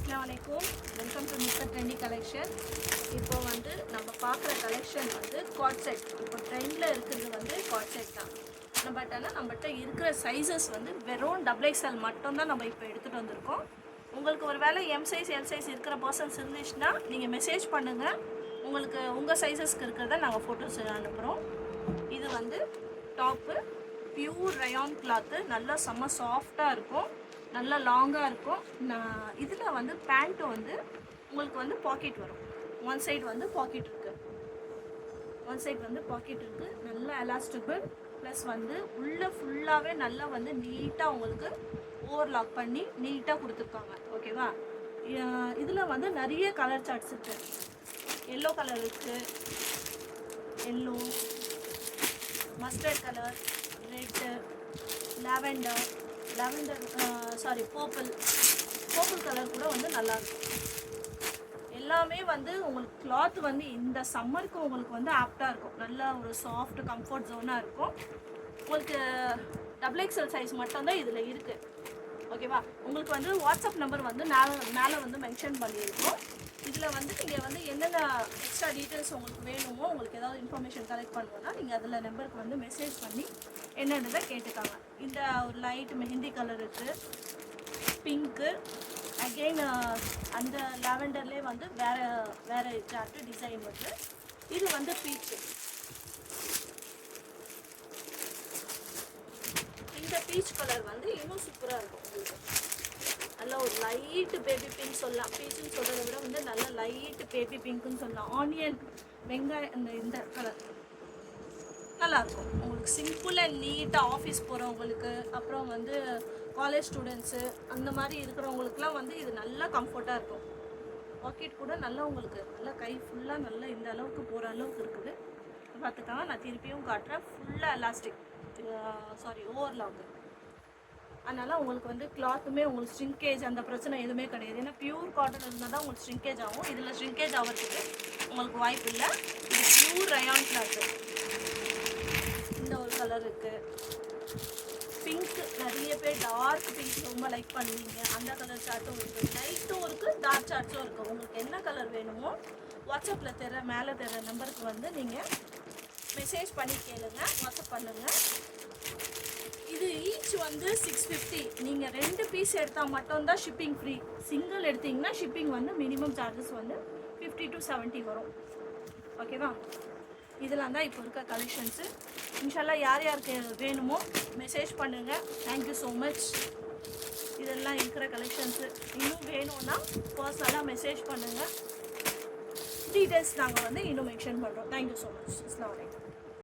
अस्सलाम वालेकुम welcome to mister trendy collection இப்போ வந்து நம்ம பார்க்குற கலெக்ஷன் வந்து காட் செட் இப்போ ட்ரெண்டில் இருக்கிறது வந்து காட் செட் தான் பட் ஆனால் நம்மகிட்ட இருக்கிற சைஸஸ் வந்து வெறும் XXL மட்டும்தான் நம்ம இப்போ எடுத்துகிட்டு வந்திருக்கோம் உங்களுக்கு ஒரு வேளை எம் சைஸ் எல் சைஸ் இருக்கிற பர்சன்ஸ் இருந்துச்சுன்னா நீங்கள் மெசேஜ் பண்ணுங்கள் உங்களுக்கு உங்கள் சைஸஸ்க்கு இருக்கிறத நாங்கள் ஃபோட்டோஸ் அனுப்புகிறோம் இது வந்து டாப்பு பியூர் ரயான் கிளாத்து நல்லா செம்ம சாஃப்டாக இருக்கும் நல்லா லாங்காக இருக்கும் இதில் வந்து பேண்ட்டு வந்து உங்களுக்கு வந்து பாக்கெட் வரும் ஒன் சைடு வந்து பாக்கெட் இருக்குது நல்லா எலாஸ்டிபிள் ப்ளஸ் வந்து உள்ளே ஃபுல்லாகவே நல்லா வந்து நீட்டாக உங்களுக்கு ஓவர்லாக் பண்ணி நீட்டாக கொடுத்துருக்காங்க ஓகேவா இதில் வந்து நிறைய கலர் சார்ட்ஸ் இருக்குது எல்லோ கலர் இருக்குது yellow mustard colour red lavender purple colour கூட வந்து நல்லாயிருக்கும் எல்லாமே வந்து உங்களுக்கு கிளாத் வந்து இந்த சம்மருக்கு உங்களுக்கு வந்து ஆப்டாக இருக்கும் நல்ல ஒரு சாஃப்ட் கம்ஃபர்ட் ஜோனாக இருக்கும் உங்களுக்கு XXL சைஸ் மட்டும்தான் இதில் இருக்குது ஓகேவா உங்களுக்கு வந்து வாட்ஸ்அப் நம்பர் வந்து மேலே வந்து மென்ஷன் பண்ணியிருக்கோம் இதில் வந்து நீங்கள் வந்து என்னென்ன எக்ஸ்ட்ரா டீட்டெயில்ஸ் உங்களுக்கு வேணுமோ உங்களுக்கு ஏதாவது இன்ஃபர்மேஷன் கலெக்ட் பண்ணணும்னா நீங்கள் அதில் நம்பருக்கு வந்து மெசேஜ் பண்ணி என்னென்னதை கேட்டுக்காங்க இந்த ஒரு லைட் மெஹந்தி கலர் இருக்குது பிங்க்கு அகெயின் அந்த லாவெண்டர்லேயே வந்து வேறு சார்ட்டு டிசைன் வருது இது வந்து பீச்சு இந்த பீச் கலர் வந்து இன்னும் சூப்பராக இருக்கும் உங்களுக்கு நல்ல ஒரு லைட்டு பேபி பிங்க் சொல்லலாம் பீச்சுன்னு சொல்கிறத விட வந்து நல்ல லைட்டு பேபி பிங்க்குன்னு சொல்லலாம் ஆனியன் வெங்காயம் இந்த கலர் நல்லாயிருக்கும் உங்களுக்கு சிம்பிள் அண்ட் நீட்டாக ஆஃபீஸ் போகிறவங்களுக்கு அப்புறம் வந்து காலேஜ் ஸ்டூடெண்ட்ஸு அந்த மாதிரி இருக்கிறவங்களுக்குலாம் வந்து இது நல்லா கம்ஃபர்ட்டாக இருக்கும் பாக்கெட் கூட நல்லா உங்களுக்கு நல்லா கை ஃபுல்லாக நல்லா இந்த அளவுக்கு போகிற அளவுக்கு இருக்குது பார்த்துக்காங்க நான் திருப்பியும் காட்டுறேன் ஃபுல்லாக எலாஸ்டிக் ஓவர்லாக் அதனால் உங்களுக்கு வந்து கிளாத்துமே உங்களுக்கு ஷ்ரிங்கேஜ் அந்த பிரச்சனை எதுவுமே கிடையாது ஏன்னா பியூர் காட்டன் இருந்தால் தான் உங்களுக்கு ஷ்ரிங்கேஜ் ஆகும் இதில் ஷ்ரிங்கேஜ் ஆகிறதுக்கு உங்களுக்கு வாய்ப்பு இல்லை இது பியூர் ரயான் கிளாத்து இந்த ஒரு கலர் இருக்குது பிங்க் நிறைய பேர் டார்க் பிங்க் ரொம்ப லைக் பண்ணுவீங்க அந்த கலர் சார்ட்டும் இருக்குது லைட்டும் இருக்குது டார்க் சார்ட்ஸும் இருக்குது உங்களுக்கு என்ன கலர் வேணுமோ வாட்ஸ்அப்பில் மேலே தர நம்பருக்கு வந்து நீங்கள் மெசேஜ் பண்ணி கேளுங்க வாட்ஸ்அப் பண்ணுங்கள் இது ஈச் வந்து 650 நீங்கள் 2 பீஸ் எடுத்தால் மட்டும்தான் ஷிப்பிங் ஃப்ரீ சிங்கிள் எடுத்திங்கன்னா ஷிப்பிங் வந்து மினிமம் சார்ஜஸ் வந்து 50 to 70 வரும் ஓகேவா இதெல்லாம் தான் இப்போ இருக்க கலெக்ஷன்ஸு இன்ஷால்லா யார் யாருக்கு வேணுமோ மெசேஜ் பண்ணுங்கள் தேங்க்யூ ஸோ மச் இதெல்லாம் இருக்கிற கலெக்ஷன்ஸு இன்னும் வேணும்னா பர்சனலாக மெசேஜ் பண்ணுங்கள் டீட்டெயில்ஸ் நாங்கள் வந்து இன்னும் மென்ஷன் பண்ணுறோம் தேங்க்யூ ஸோ மச் அஸ்ஸலாமு அலைக்கும்